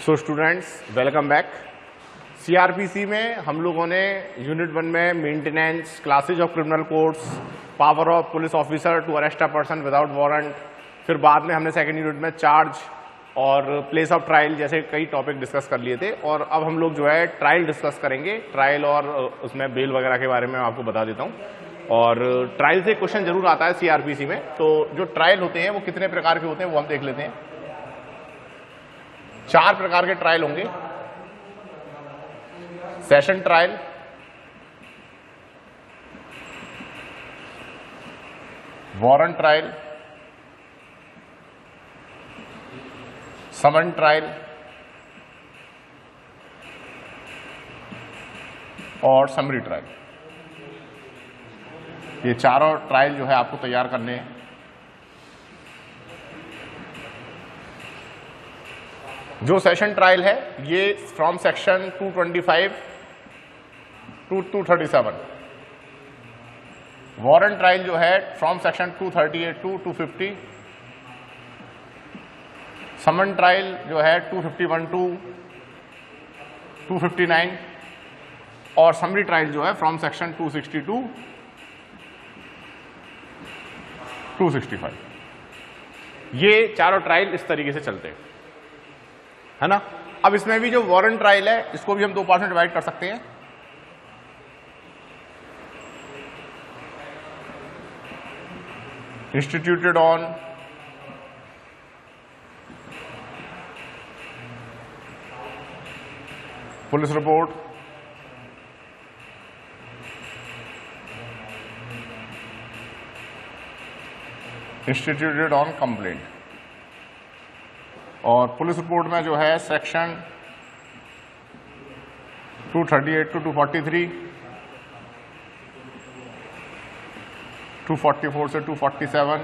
सो students, welcome back. CrPC में हम लोगों ने यूनिट 1 में maintenance, classes of criminal codes, power of police officer to arrest a person without warrant, फिर बाद में हमने सेकंड यूनिट में चार्ज और प्लेस ऑफ ट्रायल जैसे कई टॉपिक डिस्कस कर लिए थे। और अब हम लोग जो है ट्रायल डिस्कस करेंगे। ट्रायल और उसमें बेल वगैरह के बारे में आपको बता देता हूँ। और ट्रायल से क्वेश्चन जरूर आता है सीआरपीसी में। तो जो ट्रायल होते हैं वो कितने प्रकार के होते हैं वो हम देख लेते हैं। 4 प्रकार के ट्रायल होंगे। सेशन ट्रायल, वारंट ट्रायल, समन ट्रायल और समरी ट्रायल। ये चारों ट्रायल जो है आपको तैयार करने हैं। जो सेशन ट्रायल है ये from section 225 to 237। Warrant trial जो है from section 238 to 250। Summon trial जो है 251 टू 259 और समरी ट्रायल जो है फ्रॉम सेक्शन 260 टू 265। ये चारों ट्रायल इस तरीके से चलते हैं, है ना। अब इसमें भी जो वारंट ट्रायल है इसको भी हम 2 पार्ट में डिवाइड कर सकते हैं। Instituted on police report, instituted on complaint. और पुलिस रिपोर्ट में जो है सेक्शन 238 टू 243, 244 से 247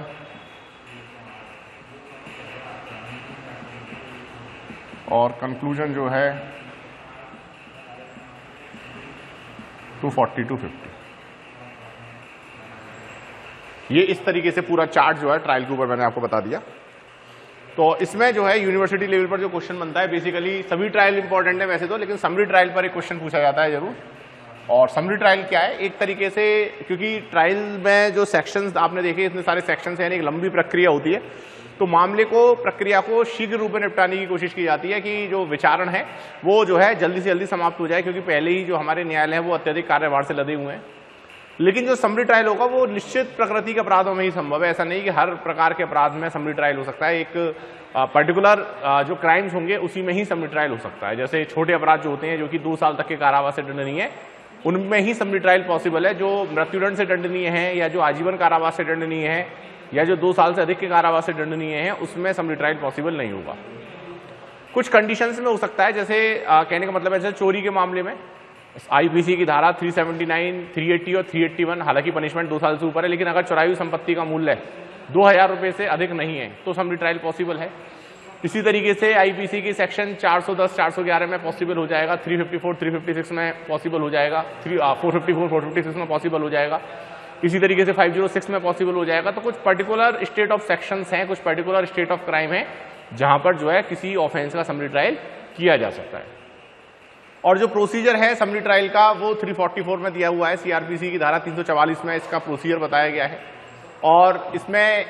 और कंक्लूजन जो है 240 टू 50। ये इस तरीके से पूरा चार्ट जो है ट्रायल के ऊपर मैंने आपको बता दिया। तो इसमें जो है यूनिवर्सिटी लेवल पर जो क्वेश्चन बनता है, बेसिकली सभी ट्रायल इंपॉर्टेंट है वैसे तो, लेकिन समरी ट्रायल पर एक क्वेश्चन पूछा जाता है जरूर। और समरी ट्रायल क्या है, एक तरीके से, क्योंकि ट्रायल में जो सेक्शंस आपने देखे इतने सारे सेक्शंस हैं, एक लंबी प्रक्रिया होती है, तो मामले को, प्रक्रिया को शीघ्र रूप में निपटाने की कोशिश की जाती है कि जो विचारण है वो जो है जल्दी से जल्दी समाप्त हो जाए, क्योंकि पहले ही जो हमारे न्यायालय है वो अत्यधिक कार्यभार से लदे हुए हैं। लेकिन जो समरी ट्रायल होगा वो निश्चित प्रकृति के अपराधों में ही संभव है। ऐसा नहीं कि हर प्रकार के अपराध में समरी ट्रायल हो सकता है। एक पर्टिकुलर जो क्राइम्स होंगे उसी में ही समरी ट्रायल हो सकता है। जैसे छोटे अपराध जो होते हैं जो कि 2 साल तक के कारावास से दंडनीय है, उनमें ही समरी ट्रायल पॉसिबल है। जो मृत्युदंड से दंडनीय है या जो आजीवन कारावास से दंडनीय है या जो 2 साल से अधिक के कारावास से दंडनीय है, उसमें समरी ट्रायल पॉसिबल नहीं होगा। कुछ कंडीशंस में हो सकता है, जैसे कहने का मतलब है जैसे चोरी के मामले में आईपीसी की धारा 379, 380 और 381, हालांकि पनिशमेंट 2 साल से ऊपर है, लेकिन अगर चुराई हुई संपत्ति का मूल्य 2000 रुपए से अधिक नहीं है तो समरी ट्रायल पॉसिबल है। इसी तरीके से आईपीसी की सेक्शन 410, 411 में पॉसिबल हो जाएगा, 354, 356 में पॉसिबल हो जाएगा, 454, 456 में पॉसिबल हो जाएगा। इसी तरीके से 506 में पॉसिबल हो जाएगा। तो कुछ पर्टिकुलर स्टेट ऑफ सेक्शंस हैं, कुछ पर्टिकुलर स्टेट ऑफ क्राइम है जहां पर जो है किसी ऑफेंस का समरी ट्रायल किया जा सकता है। और जो प्रोसीजर है समरी ट्रायल का वो 344 में दिया हुआ है। सीआरपीसी की धारा 344 में इसका प्रोसीजर बताया गया है। और इसमें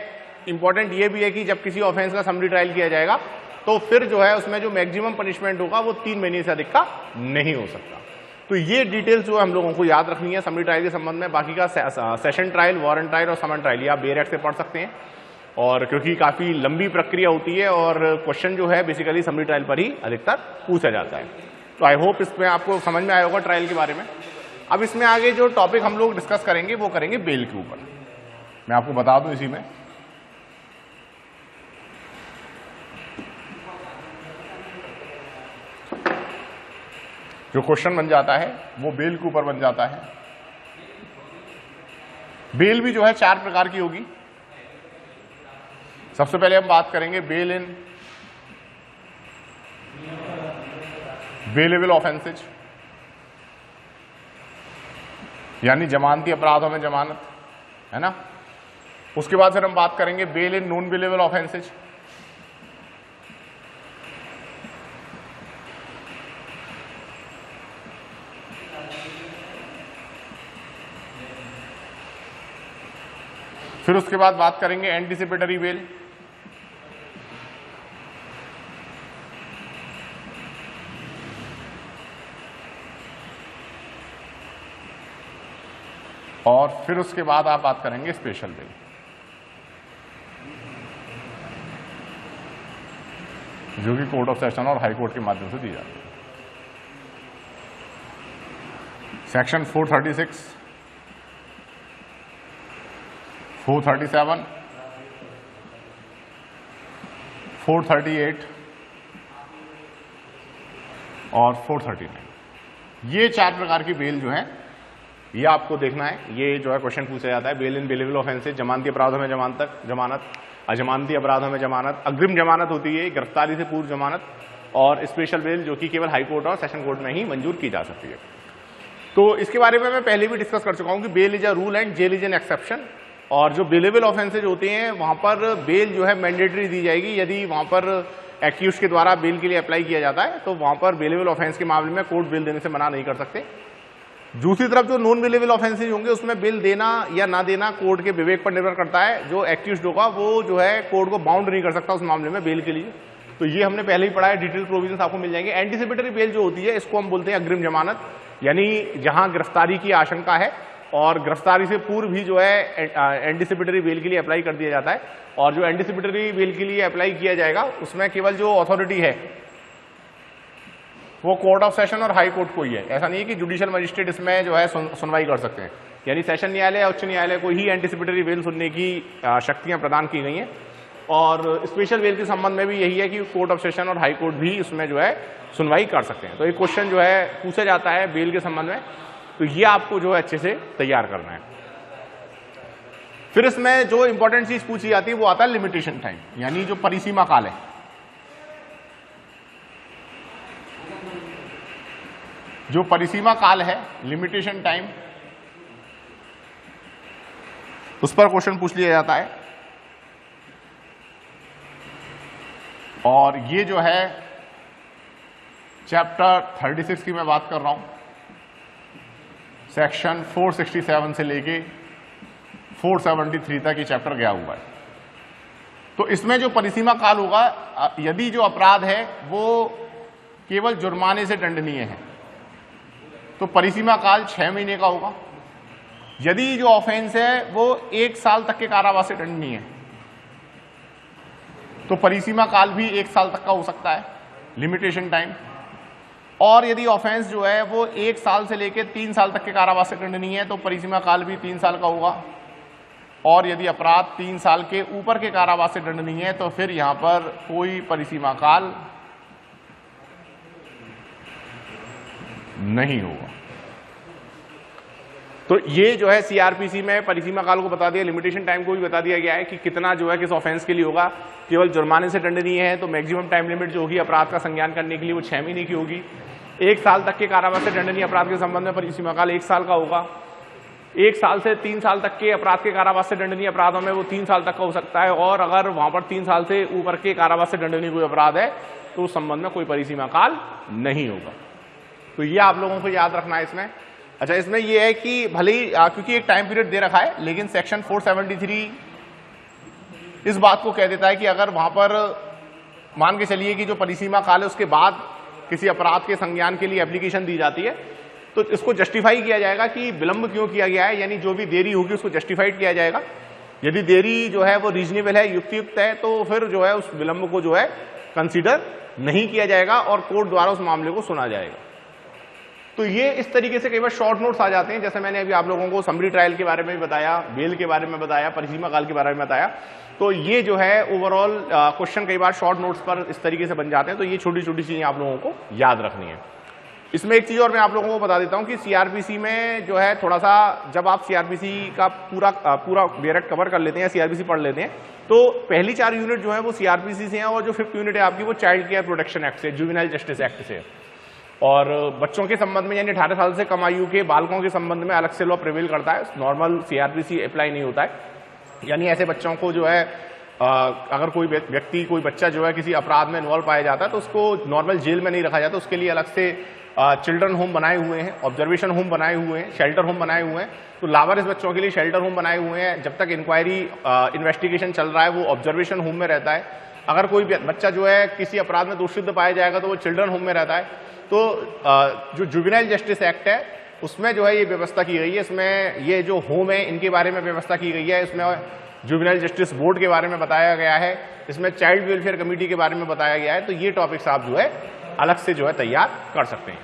इंपॉर्टेंट ये भी है कि जब किसी ऑफेंस का समरी ट्रायल किया जाएगा तो फिर जो है उसमें जो मैक्सिमम पनिशमेंट होगा वो 3 महीने से अधिक का नहीं हो सकता। तो ये डिटेल्स जो हम लोगों को याद रखनी है समरी ट्रायल के संबंध में। बाकी का सेशन ट्रायल, वारंट ट्रायल और समन ट्रायल ये आप बेयर एक्ट से पढ़ सकते हैं। और क्योंकि काफी लंबी प्रक्रिया होती है और क्वेश्चन जो है बेसिकली समरी ट्रायल पर ही अधिकतर पूछा जाता है। तो आई होप इसमें आपको समझ में आया होगा ट्रायल के बारे में। अब इसमें आगे जो टॉपिक हम लोग डिस्कस करेंगे वो करेंगे बेल के ऊपर। मैं आपको बता दूं इसी में जो क्वेश्चन बन जाता है वो बेल के ऊपर बन जाता है। बेल भी जो है 4 प्रकार की होगी। सबसे पहले हम बात करेंगे बेल इन बेलेबल ऑफेंसेज, यानी जमानती अपराधों में जमानत, है ना। उसके बाद फिर हम बात करेंगे bail in non bailable offences, फिर उसके बाद बात करेंगे एंटीसिपेटरी बेल। और फिर उसके बाद आप बात करेंगे स्पेशल बेल। जो कि कोर्ट ऑफ सेशन और हाई कोर्ट के माध्यम से दी जाती है। सेक्शन 436, 437, 438 और 439, ये 4 प्रकार की बेल जो है ये आपको देखना है। ये जो है क्वेश्चन पूछा जाता है, बेल इन बेलेबल ऑफेंसेस, जमानती अपराधों में जमानत, अजमानती अपराधों में जमानत, अग्रिम जमानत होती है गिरफ्तारी से पूर्व जमानत, और स्पेशल बेल जो कि केवल हाई कोर्ट और सेशन कोर्ट में ही मंजूर की जा सकती है। तो इसके बारे में मैं पहले भी डिस्कस कर चुका हूं कि bail is a rule and jail is an exception. और जो बेलेबल ऑफेंसेज होते हैं वहां पर बेल जो है मैंडेटरी दी जाएगी। यदि वहां पर एक्यूज के द्वारा बेल के लिए अप्लाई किया जाता है तो वहां पर बेलेबल ऑफेंस के मामले में कोर्ट बेल देने से मना नहीं कर सकते। दूसरी तरफ जो नॉन बेलेबल ऑफेंसेज होंगे उसमें बेल देना या ना देना कोर्ट के विवेक पर निर्भर करता है। जो एक्यूज्ड होगा वो जो है कोर्ट को बाउंड नहीं कर सकता उस मामले में बेल के लिए। तो ये हमने पहले ही पढ़ा है, डिटेल प्रोविजंस आपको मिल जाएंगे। एंटीसिपेटरी बेल जो होती है इसको हम बोलते हैं अग्रिम जमानत, यानी जहां गिरफ्तारी की आशंका है और गिरफ्तारी से पूर्व भी जो है एंटीसिपेटरी बेल के लिए अप्लाई कर दिया जाता है। और जो एंटीसिपेटरी बेल के लिए अप्लाई किया जाएगा उसमें केवल जो अथॉरिटी है वो कोर्ट ऑफ सेशन और हाई कोर्ट को ही है। ऐसा नहीं है कि जुडिशियल मजिस्ट्रेट इसमें जो है सुनवाई कर सकते हैं, यानी सेशन न्यायालय या उच्च न्यायालय को ही एंटीसिपेटरी बेल सुनने की शक्तियां प्रदान की गई हैं। और स्पेशल बेल के संबंध में भी यही है कि कोर्ट ऑफ सेशन और हाई कोर्ट भी इसमें जो है सुनवाई कर सकते हैं। तो एक क्वेश्चन जो है पूछा जाता है बेल के संबंध में, तो ये आपको जो है अच्छे से तैयार करना है। फिर इसमें जो इंपॉर्टेंट चीज पूछी जाती है वो आता है लिमिटेशन टाइम, यानी जो परिसीमा काल है। जो परिसीमा काल है, लिमिटेशन टाइम, उस पर क्वेश्चन पूछ लिया जाता है। और ये जो है चैप्टर 36 की मैं बात कर रहा हूं, सेक्शन 467 से लेके 473 तक ये चैप्टर गया हुआ है। तो इसमें जो परिसीमा काल होगा, यदि जो अपराध है वो केवल जुर्माने से दंडनीय है तो परिसीमा काल 6 महीने का होगा। यदि जो ऑफेंस है वो 1 साल तक के कारावास से दंडनीय है तो परिसीमा काल भी 1 साल तक का हो सकता है, लिमिटेशन टाइम। और यदि ऑफेंस जो है वो 1 साल से लेकर 3 साल तक के कारावास से दंडनीय है तो परिसीमा काल भी 3 साल का होगा। और यदि अपराध 3 साल के ऊपर के कारावास से दंडनीय है तो फिर यहां पर कोई परिसीमा काल नहीं होगा। तो ये जो है सीआरपीसी में परिसीमा काल को बता दिया, लिमिटेशन टाइम को भी बता दिया गया है कि कितना जो है किस ऑफेंस के लिए होगा। केवल जुर्माने से दंडनीय है तो मैक्सिमम टाइम लिमिट जो होगी अपराध का संज्ञान करने के लिए वो 6 महीने की होगी। 1 साल तक के कारावास से दंडनीय अपराध के संबंध में परिसीमा काल 1 साल का होगा। 1 साल से 3 साल तक के अपराध के कारावास से दंडनीय अपराधों में वो 3 साल तक का हो सकता है। और अगर वहां पर 3 साल से ऊपर के कारावास से दंडनीय कोई अपराध है तो उस संबंध में कोई परिसीमा काल नहीं होगा। तो ये आप लोगों को याद रखना है इसमें। अच्छा, इसमें ये है कि भले ही क्योंकि एक टाइम पीरियड दे रखा है लेकिन सेक्शन 473 इस बात को कह देता है कि अगर वहां पर मान के चलिए कि जो परिसीमा काल है उसके बाद किसी अपराध के संज्ञान के लिए एप्लीकेशन दी जाती है तो इसको जस्टिफाई किया जाएगा कि विलंब क्यों किया गया है, यानी जो भी देरी होगी उसको जस्टिफाइड किया जाएगा। यदि देरी जो है वो रीजनेबल है, युक्तियुक्त है, तो फिर जो है उस विलंब को जो है कंसीडर नहीं किया जाएगा और कोर्ट द्वारा उस मामले को सुना जाएगा। तो ये इस तरीके से कई बार शॉर्ट नोट्स आ जाते हैं, जैसे मैंने अभी आप लोगों को समरी ट्रायल के बारे में बताया, बेल के बारे में बताया, परिसीमा काल के बारे में बताया। तो ये जो है ओवरऑल क्वेश्चन कई बार शॉर्ट नोट्स पर इस तरीके से बन जाते हैं। तो ये छोटी छोटी चीजें आप लोगों को याद रखनी है। इसमें एक चीज और मैं आप लोगों को बता देता हूं कि सीआरपीसी में जो है थोड़ा सा, जब आप सीआरपीसी का पूरा बेरट कवर कर लेते हैं, सीआरपीसी पढ़ लेते हैं, तो पहली 4 यूनिट जो है वो सीआरपीसी से हैं और जो 5th यूनिट है आपकी वो चाइल्ड केयर प्रोटेक्शन एक्ट से, जुवेनाइल जस्टिस एक्ट से। और बच्चों के संबंध में यानी 18 साल से कम आयु के बालकों के संबंध में अलग से लॉ प्रिवेल करता है, नॉर्मल सीआरपीसी अप्लाई नहीं होता है। यानी ऐसे बच्चों को जो है अगर कोई व्यक्ति, कोई बच्चा जो है किसी अपराध में इन्वॉल्व पाया जाता है तो उसको नॉर्मल जेल में नहीं रखा जाता, उसके लिए अलग से चिल्ड्रन होम बनाए हुए हैं, ऑब्जर्वेशन होम बनाए हुए हैं, शेल्टर होम बनाए हुए हैं। तो लावारिस बच्चों के लिए शेल्टर होम बनाए हुए हैं, जब तक इंक्वायरी इन्वेस्टिगेशन चल रहा है वो ऑब्जर्वेशन होम में रहता है। अगर कोई बच्चा जो है किसी अपराध में दोषी पाया जाएगा तो वो चिल्ड्रन होम में रहता है। तो जो जुवेनाइल जस्टिस एक्ट है उसमें जो है ये व्यवस्था की गई है, इसमें ये जो होम है इनके बारे में व्यवस्था की गई है, इसमें जुवेनाइल जस्टिस बोर्ड के बारे में बताया गया है, इसमें चाइल्ड वेलफेयर कमेटी के बारे में बताया गया है। तो ये टॉपिक्स आप जो है अलग से जो है तैयार कर सकते हैं।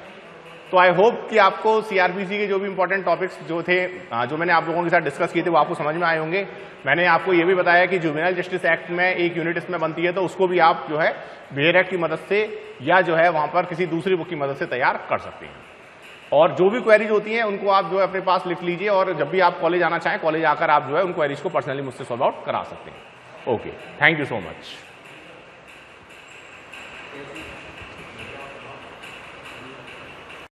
तो आई होप कि आपको सीआरपीसी के जो भी इंपॉर्टेंट टॉपिक्स जो थे, जो मैंने आप लोगों के साथ डिस्कस किए थे, वो आपको समझ में आए होंगे। मैंने आपको ये भी बताया कि जुवेनाइल जस्टिस एक्ट में एक यूनिट इसमें बनती है, तो उसको भी आप जो है बिहेवियर एक्ट की मदद से या जो है वहां पर किसी दूसरी बुक की मदद से तैयार कर सकते हैं। और जो भी क्वेरीज होती हैं उनको आप जो है अपने पास लिख लीजिए, और जब भी आप कॉलेज आना चाहें, कॉलेज आकर आप जो है उन क्वेरीज को पर्सनली मुझसे सॉल्व आउट करा सकते हैं। Okay, thank you so much.